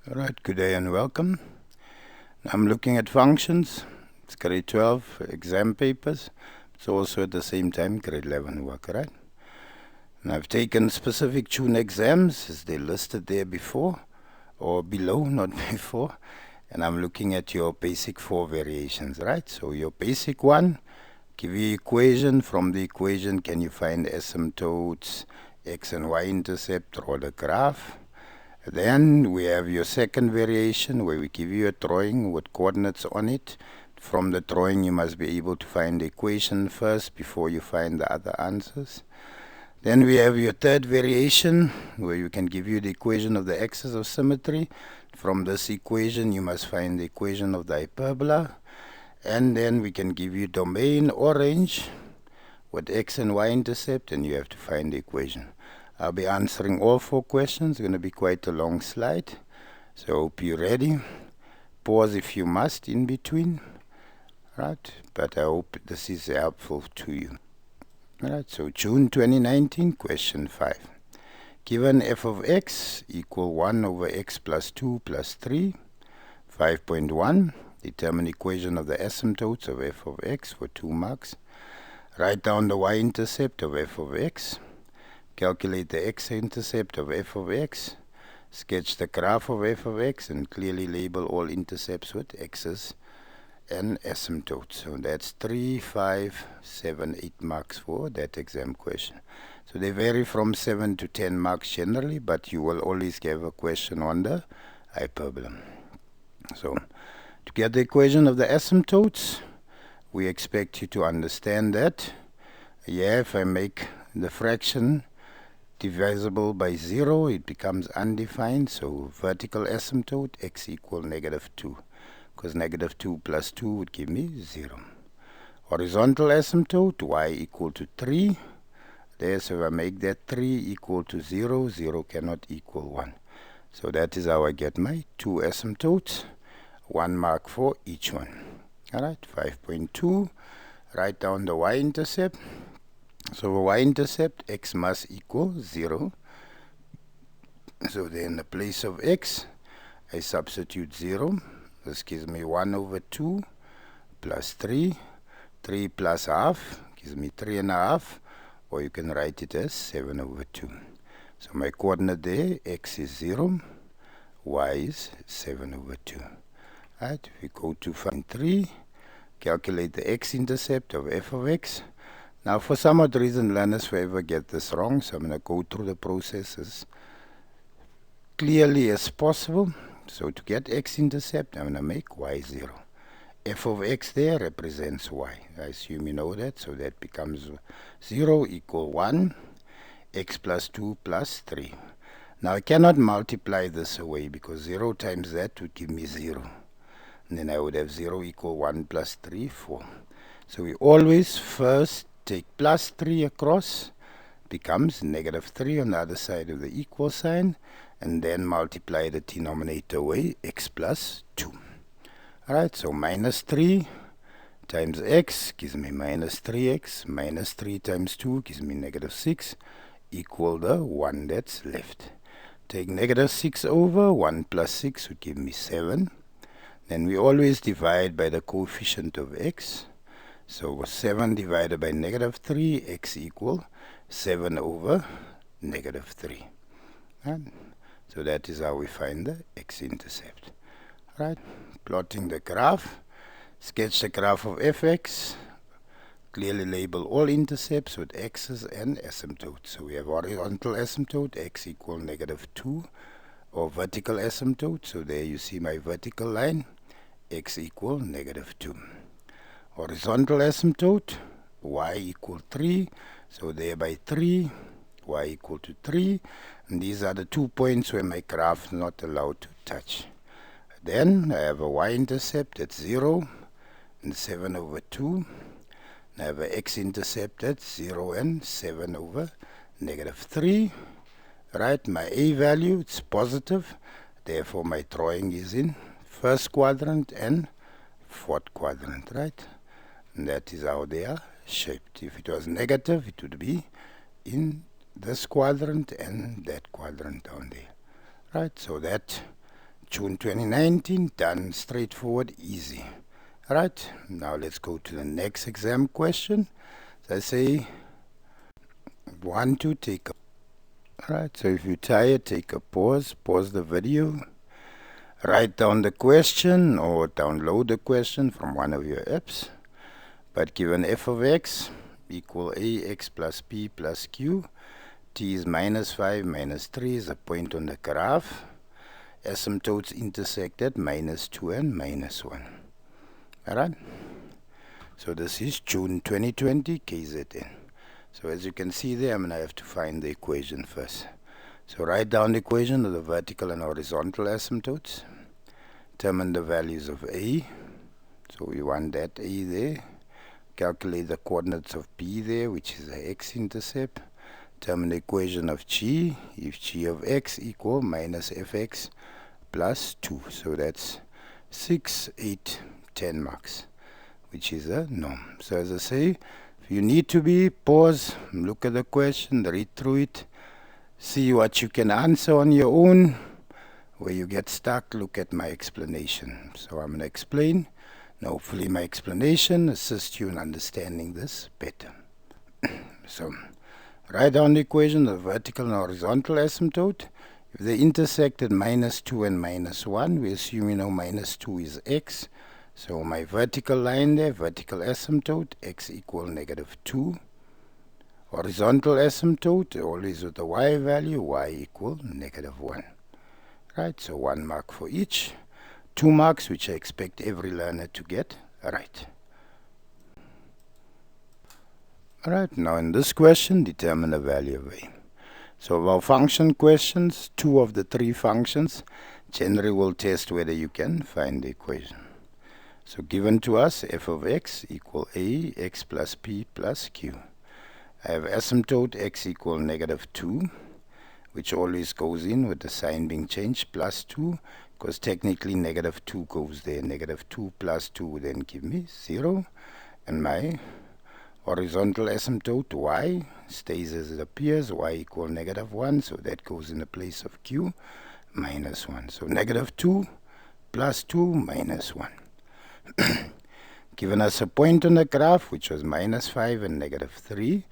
Alright, good day and welcome. I'm looking at functions. It's grade 12 exam papers. It's also at the same time grade 11 work, right? And I've taken specific June exams as they listed there before, or below, not before. And I'm looking at your basic 4 variations, right? So your basic one, give you equation. From the equation, can you find asymptotes, x and y intercept, draw the graph. Then we have your second variation where we give you a drawing with coordinates on it. From the drawing you must be able to find the equation first before you find the other answers. Then we have your third variation where you can give you the equation of the axis of symmetry. From this equation you must find the equation of the hyperbola. And then we can give you domain or range with x and y intercept, and you have to find the equation. I'll be answering all 4 questions. It's going to be quite a long slide. So I hope you're ready. Pause if you must in between. Right? But I hope this is helpful to you. Alright, so June 2019, question 5. Given f of x equal 1 over x plus 2 plus 3, 5.1, determine equation of the asymptotes of f of x for 2 marks. Write down the y-intercept of f of x. Calculate the x-intercept of f of x. Sketch the graph of f of x and clearly label all intercepts with x's and asymptotes. So that's 3, 5, 7, 8 marks for that exam question. So they vary from 7 to 10 marks generally, but you will always give a question on the hyperbola. So to get the equation of the asymptotes, we expect you to understand that, if I make the fraction divisible by 0, it becomes undefined. So vertical asymptote, x equal -2, because -2 plus 2 would give me 0. Horizontal asymptote, y equal to 3. There, so if I make that 3 equal to 0, 0 cannot equal 1. So that is how I get my 2 asymptotes, 1 mark for each one. Alright, 5.2, write down the y-intercept. So y-intercept, x must equal 0. So then in the place of x, I substitute 0. This gives me 1 over 2 plus 3. 3 plus half gives me 3.5. Or you can write it as 7 over 2. So my coordinate there, x is 0, y is 7 over 2. Right, if we go to find 3, calculate the x-intercept of f of x. Now, for some odd reason, learners forever get this wrong, so I'm going to go through the process as clearly as possible. So to get x-intercept, I'm going to make y 0. F of x there represents y. I assume you know that, so that becomes 0 equal 1, x plus 2 plus 3. Now, I cannot multiply this away because 0 times that would give me 0. And then I would have 0 equal 1 plus 3, 4. So we always first take plus 3 across, becomes -3 on the other side of the equal sign, and then multiply the denominator away, x plus 2. Alright, so minus 3 times x gives me minus 3x, minus 3 times 2 gives me -6, equal the 1 that's left. Take -6 over, 1 plus 6 would give me 7. Then we always divide by the coefficient of x. So 7 divided by -3, x equal 7 over -3. Right? So that is how we find the x-intercept. Right? Plotting the graph. Sketch the graph of fx. Clearly label all intercepts with x's and asymptotes. So we have horizontal asymptote, x equal -2, or vertical asymptote. So there you see my vertical line, x equal -2. Horizontal asymptote, y equal 3, so there by 3, y equal to 3, and these are the 2 points where my graph is not allowed to touch. Then I have a y-intercept at 0 and 7 over 2. I have an x-intercept at 0 and 7 over -3. Right, my a value, it's positive, therefore my drawing is in first quadrant and fourth quadrant, right? And that is how they are shaped. If it was negative, it would be in this quadrant and that quadrant down there. Right, so that June 2019, done, straightforward, easy. Alright, now let's go to the next exam question. So I say, want to take a... Alright, so if you're tired, take a pause the video, write down the question or download the question from one of your apps. But given f of x equal ax plus b plus q, t is minus 5 minus 3 is a point on the graph. Asymptotes intersect at minus 2 and minus 1. Alright? So this is June 2020 KZN. So as you can see there, I'm going to have to find the equation first. So write down the equation of the vertical and horizontal asymptotes. Determine the values of a. So we want that a there. Calculate the coordinates of b there, which is the x-intercept. Determine the equation of g, if g of x equal minus fx plus 2. So that's 6, 8, 10 marks, which is a norm. So as I say, if you need to be, pause, look at the question, read through it, see what you can answer on your own. Where you get stuck, look at my explanation. So I'm going to explain. Now hopefully my explanation assists you in understanding this better. So write down the equation of the vertical and horizontal asymptote. If they intersect at minus 2 and minus 1, we assume you know minus 2 is x. So my vertical line there, vertical asymptote, x equal negative 2. Horizontal asymptote, always with the y value, y equal negative 1. Right, so 1 mark for each. 2 marks, which I expect every learner to get right. Alright, now in this question, determine the value of a. So our function questions, 2 of the 3 functions, generally will test whether you can find the equation. So given to us, f of x equal a, x plus b plus q. I have asymptote x equal negative 2, which always goes in with the sign being changed, plus 2, because technically negative 2 goes there. Negative 2 plus 2 would then give me 0. And my horizontal asymptote y stays as it appears, y equal negative 1, so that goes in the place of q, minus 1. So negative 2 plus 2 minus 1. Given us a point on the graph, which was minus 5 and negative 3.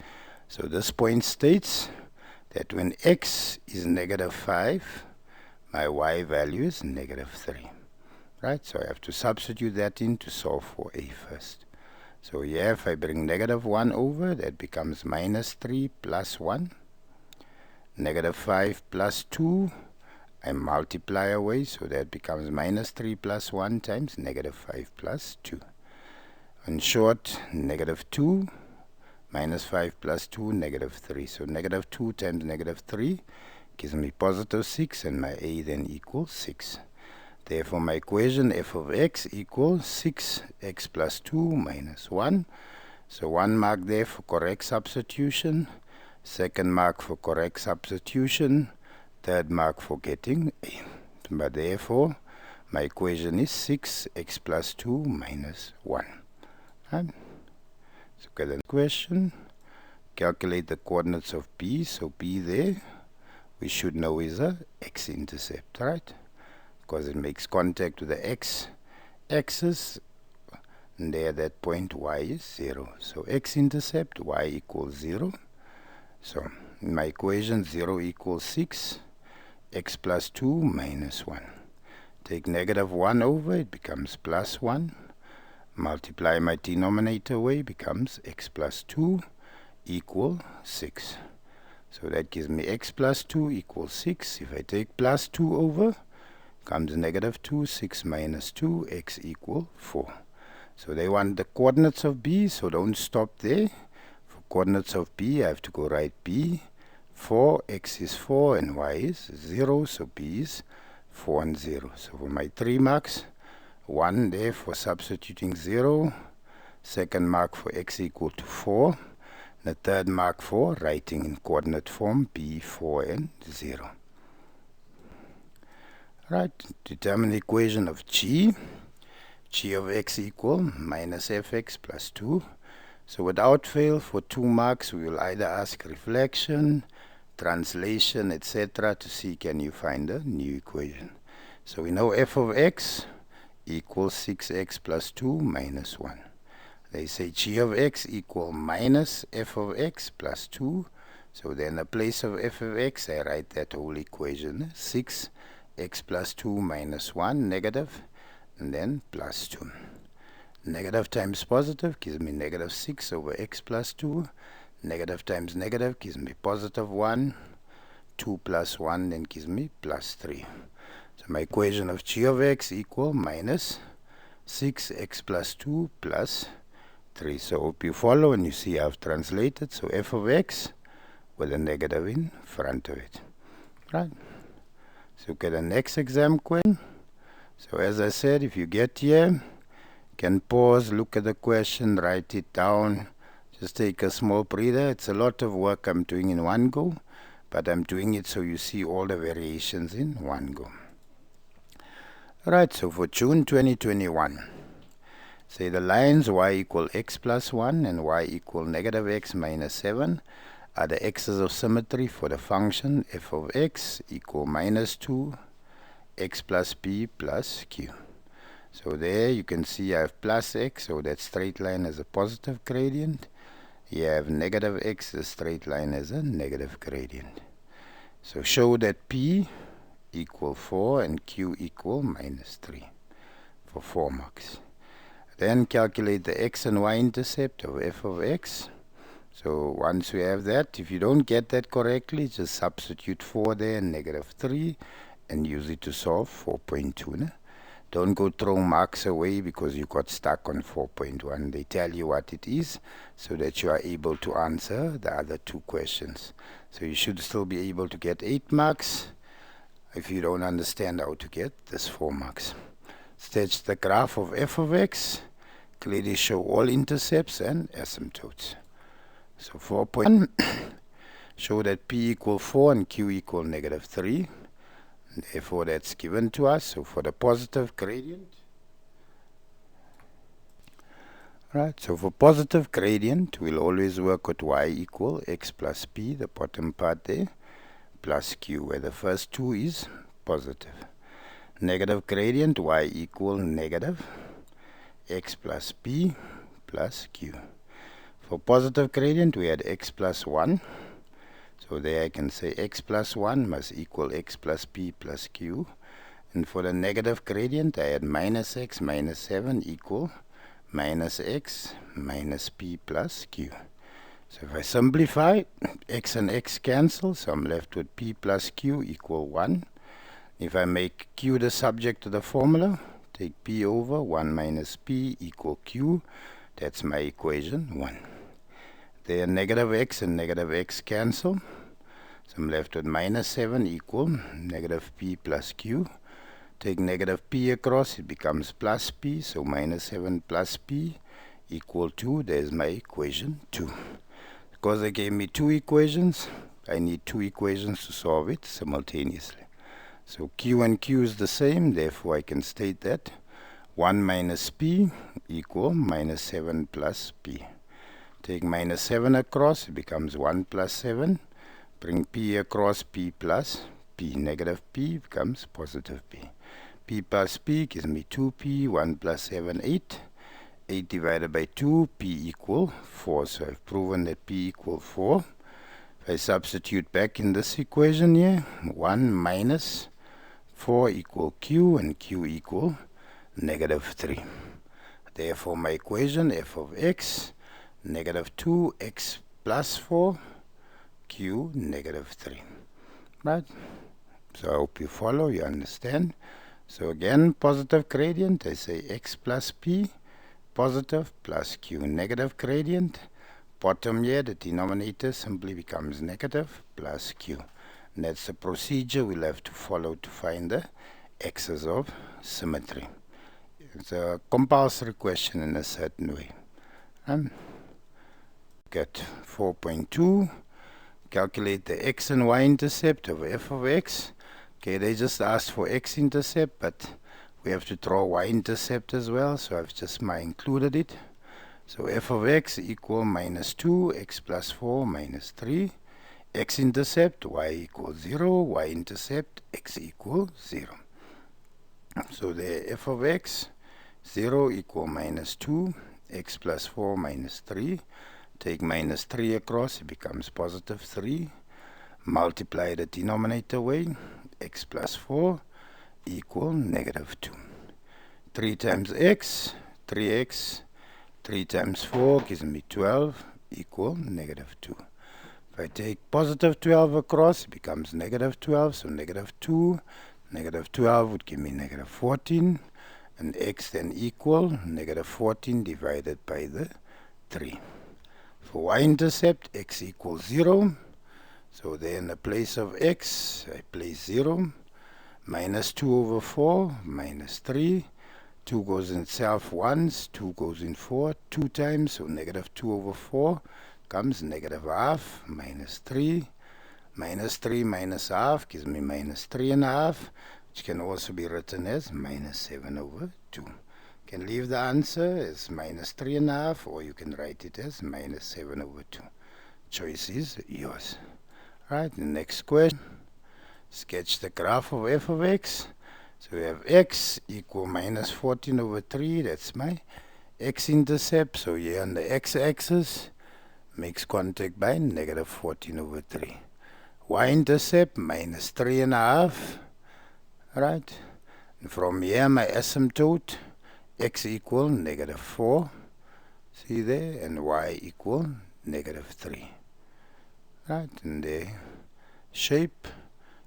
So this point states that when x is negative 5, my y value is negative 3. Right? So I have to substitute that in to solve for a first. So here, if I bring negative 1 over, that becomes minus 3 plus 1. Negative 5 plus 2, I multiply away, so that becomes minus 3 plus 1 times negative 5 plus 2. In short, negative 2 minus 5 plus 2, negative 3. So negative 2 times negative 3 gives me positive 6, and my a then equals 6. Therefore, my equation f of x equals 6x plus 2 minus 1. So 1 mark there for correct substitution, 2nd mark for correct substitution, 3rd mark for getting a. But therefore, my equation is 6x plus 2 minus 1. Right? So look at the question. Calculate the coordinates of b. So b there, we should know is a x-intercept, right? Because it makes contact with the x-axis, and there that point y is 0. So x-intercept, y equals 0. So in my equation, 0 equals 6, x plus 2 minus 1. Take negative 1 over, it becomes plus 1. Multiply my denominator away, becomes x plus 2 equal 6. So that gives me x plus 2 equals 6. If I take plus 2 over, comes negative 2, 6 minus 2, x equal 4. So they want the coordinates of b, so don't stop there. For coordinates of b, I have to go write b. 4, x is 4, and y is 0, so b is 4 and 0. So for my 3 marks, 1 there for substituting 0, 2nd mark for x equal to 4, the 3rd mark for writing in coordinate form b, 4 and 0. Right, determine the equation of g. G of x equal minus fx plus 2. So without fail, for 2 marks, we will either ask reflection, translation, etc. to see can you find a new equation. So we know f of x equals 6x plus 2 minus 1. They say g of x equal minus f of x plus 2. So then in the place of f of x, I write that whole equation, 6x plus 2 minus 1, negative, and then plus 2. Negative times positive gives me negative 6 over x plus 2. Negative times negative gives me positive 1. 2 plus 1 then gives me plus 3. So my equation of g of x equal minus 6x plus 2 plus 3. So hope you follow and you see I've translated. So f of x with a negative in front of it. Right? So look at the next exam question. So as I said, if you get here, you can pause, look at the question, write it down. Just take a small breather. It's a lot of work I'm doing in one go, but I'm doing it so you see all the variations in one go. Alright, so for June 2021, say the lines y equal x plus 1 and y equal negative x minus 7 are the x's of symmetry for the function f of x equal minus 2 x plus b plus q. So there you can see I have plus x, so that straight line has a positive gradient. Here I have negative x, the straight line has a negative gradient. So show that p equal 4 and q equal minus 3 for 4 marks. Then calculate the x and y intercept of f of x. So once we have that, if you don't get that correctly, just substitute 4 there and negative 3 and use it to solve 4.2. Don't go throwing marks away because you got stuck on 4.1. They tell you what it is so that you are able to answer the other two questions. So you should still be able to get 8 marks if you don't understand how to get this 4 marks. Sketch the graph of f of x. Clearly show all intercepts and asymptotes. So 4.1, show that p equal 4 and q equal negative 3. And therefore that's given to us. So for the positive gradient, right, so for positive gradient, we'll always work with y equal x plus p, the bottom part there, plus q, where the first two is positive. Negative gradient, y equal negative x plus p plus q. For positive gradient, we had x plus 1. So there I can say x plus 1 must equal x plus p plus q. And for the negative gradient, I had minus x minus 7 equal minus x minus p plus q. So if I simplify, x and x cancel, so I'm left with p plus q equal 1. If I make q the subject of the formula, take p over 1 minus p equal q. That's my equation 1. There negative x and negative x cancel. So I'm left with minus 7 equal negative p plus q. Take negative p across, it becomes plus p. So minus 7 plus p equal 2. There's my equation 2. Because they gave me 2 equations, I need 2 equations to solve it simultaneously. So q and q is the same, therefore I can state that 1 minus p equal minus 7 plus p. Take minus 7 across, it becomes 1 plus 7. Bring p across, p plus p. Negative p becomes positive p. P plus p gives me 2p, 1 plus 7, 8. 8 divided by 2, p equal 4. So I've proven that p equal 4. If I substitute back in this equation here, 1 minus 4 equal q, and q equal negative 3. Therefore my equation f of x, negative 2x plus 4, q negative 3. Right? So I hope you follow, you understand. So again, positive gradient, I say x plus p, positive plus q. Negative gradient, bottom here, the denominator simply becomes negative plus q. And that's the procedure we'll have to follow to find the x's of symmetry. It's a compulsory question in a certain way. Get 4.2. Calculate the x and y intercept of f of x. Okay, they just asked for x intercept, but we have to draw y intercept as well, so I've just included it. So f of x equal minus 2, x plus 4 minus 3. X intercept, y equals 0, y intercept, x equals 0. So the f of x, 0 equal minus 2, x plus 4 minus 3. Take minus 3 across, it becomes positive 3. Multiply the denominator away, x plus 4 equal negative 2. 3 times x, 3x, 3 times 4 gives me 12 equal negative 2. If I take positive 12 across, it becomes negative 12, so negative 2. Negative 12 would give me negative 14, and x then equal negative 14 divided by the 3. For y-intercept, x equals 0. So there in the place of x, I place 0. Minus 2 over 4, minus 3. 2 goes in itself once, 2 goes in 4, 2 times, so negative 2 over 4 comes negative half, minus 3. Minus 3 minus half gives me minus 3 and a half, which can also be written as minus 7 over 2. You can leave the answer as minus 3 and a half, or you can write it as minus 7 over 2. Choice is yours. Right, the next question. Sketch the graph of f of x. So we have x equal minus 14 over 3. That's my x-intercept. So here on the x-axis, makes contact by negative 14 over 3. Y-intercept minus 3 and a half. Right. And from here, my asymptote, x equal negative 4. See there? And y equal negative 3. Right. And the shape,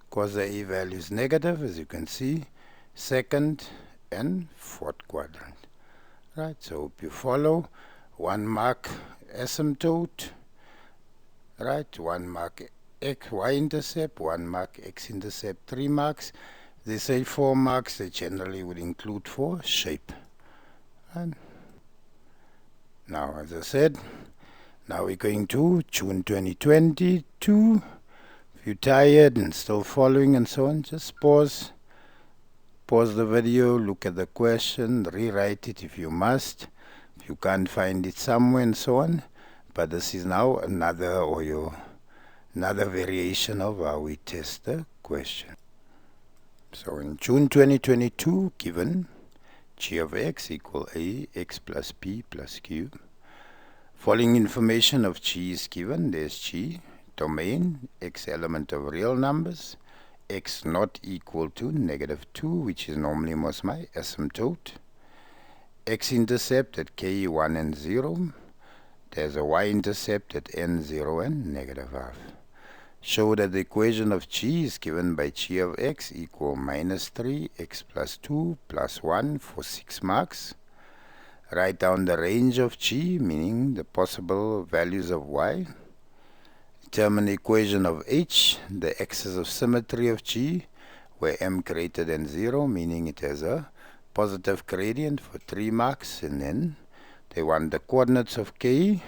because the a value is negative, as you can see, second and fourth quadrant. Right. So hope you follow. 1 mark asymptote. Right. 1 mark x, y-intercept, 1 mark x-intercept, 3 marks. They say 4 marks, they generally would include for shape. And now, as I said, now we're going to June 2022. If you're tired and still following and so on, just pause the video, look at the question, rewrite it if you must. If you can't find it somewhere and so on. But this is now another variation of how we test the question. So in June 2022, given g of x equal a, x plus b plus q. Following information of g is given. There's g, domain, x element of real numbers, x not equal to negative 2, which is normally most my asymptote. X-intercept at k 1 and 0. There's a y-intercept at n 0 and negative half. Show that the equation of g is given by g of x equal minus 3 x plus 2 plus 1 for 6 marks. Write down the range of g, meaning the possible values of y. Determine the equation of h, the axis of symmetry of g, where m greater than 0, meaning it has a positive gradient for 3 marks. And then they want the coordinates of k,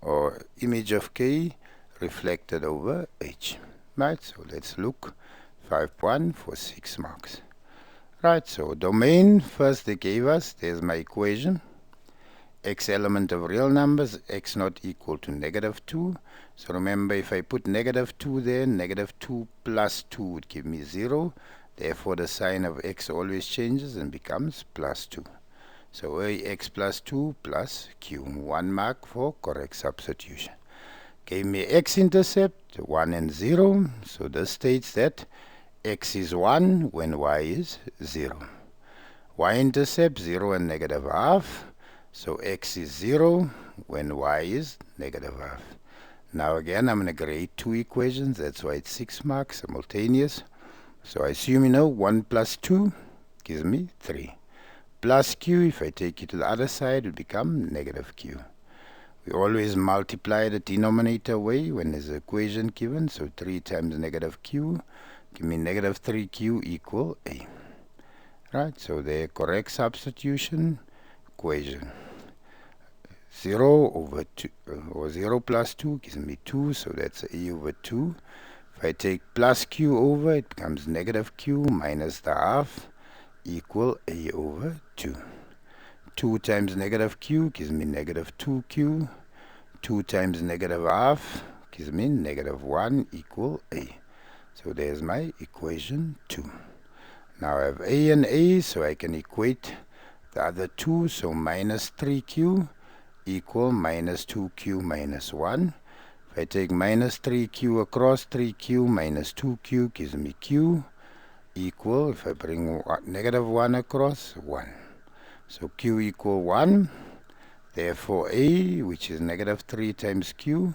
or image of k, reflected over h. Right, so let's look. 5.1 for 6 marks. Right, so domain, first they gave us, there's my equation. X element of real numbers, x not equal to negative 2. So remember, if I put negative 2 there, negative 2 plus 2 would give me 0. Therefore, the sign of x always changes and becomes plus 2. So x plus 2 plus q. 1 mark for correct substitution. Gave me x-intercept, 1 and 0. So this states that x is 1 when y is 0. Y-intercept, 0 and negative half. So x is 0 when y is negative half. Now again, I'm going to grade 2 equations. That's why it's 6 marks, simultaneous. So I assume you know 1 plus 2 gives me 3. Plus q, if I take it to the other side, it will become negative q. We always multiply the denominator away when there's an equation given. So 3 times negative q, give me negative 3q equal a. Right, so the correct substitution equation. 0 over 2, or 0 plus 2 gives me 2, so that's a over 2. If I take plus q over, it becomes negative q minus the half equal a over 2. 2 times negative q gives me negative 2q. 2 times negative half gives me negative 1 equal a. So there's my equation 2. Now I have a and a, so I can equate the other two. So minus 3q equal minus 2q minus 1. If I take minus 3q across, 3q minus 2q gives me q equal, if I bring negative 1 across, 1. So q equal 1. Therefore a, which is negative 3 times q,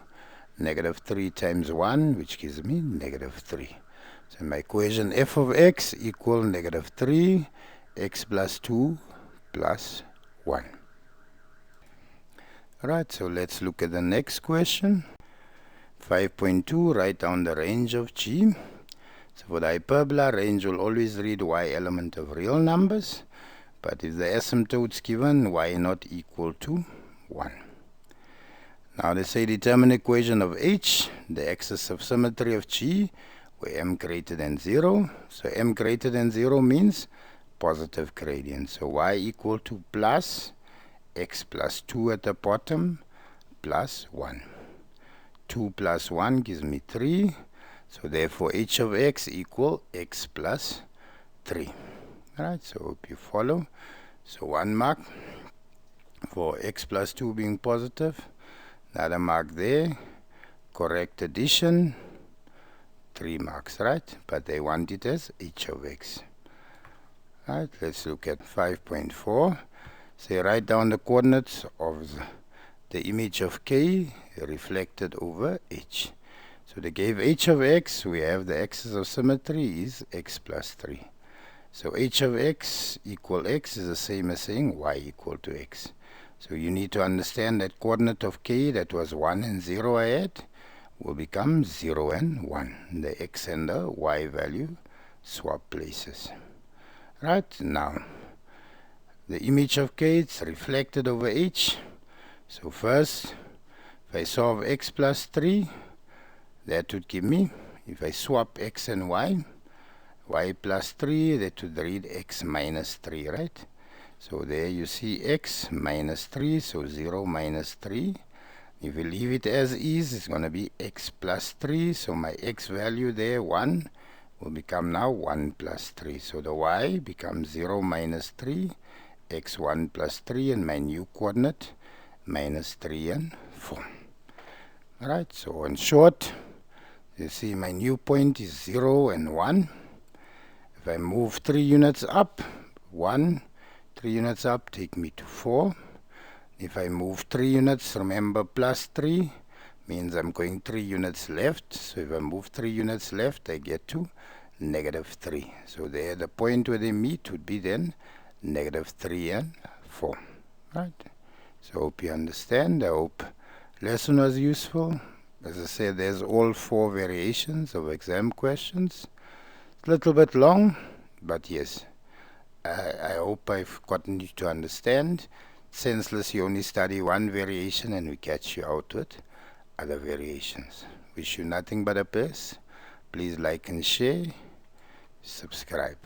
negative 3 times 1, which gives me negative 3. So my equation f of x equal negative 3, x plus 2 plus 1. Alright, so let's look at the next question. 5.2, write down the range of G. So for the hyperbola, range will always read y element of real numbers. But if the asymptote's given, y not equal to 1. Now let's say determine equation of H, the axis of symmetry of G, where m greater than 0. So m greater than 0 means positive gradient. So y equal to plus x plus 2 at the bottom plus 1. 2 plus 1 gives me 3. So therefore h of x equal x plus 3. Alright, so hope you follow. So 1 mark for x plus 2 being positive. Another mark there. Correct addition. 3 marks, right? But they want it as h of x. Alright, let's look at 5.4. Say write down the coordinates of the image of k reflected over h. So they gave h of x, we have the axis of symmetry is x plus 3. So h of x equal x is the same as saying y equal to x. So you need to understand that coordinate of k, that was 1 and 0 I had, will become 0 and 1. The x and the y value swap places. Right, now the image of k is reflected over h. So first, if I solve x plus 3, that would give me, if I swap x and y plus 3, that would read x minus 3, right? So there you see x minus 3, so 0 minus 3. If we leave it as is, it's going to be x plus 3. So my x value there, 1, will become now 1 plus 3. So the y becomes 0 minus 3, x1 plus 3, and my new coordinate, minus 3 and 4. Alright, so in short, you see my new point is 0 and 1. If I move 3 units up, 1, 3 units up, take me to 4. If I move 3 units, remember plus 3 means I'm going 3 units left. So if I move 3 units left, I get to negative 3. So there the point where they meet would be then negative 3 and 4. Right? So hope you understand. I hope lesson was useful. As I said, there's all 4 variations of exam questions. It's a little bit long, but yes, I hope I've gotten you to understand. Senseless, you only study one variation and we catch you out with other variations. Wish you nothing but the best. Please like and share. Subscribe.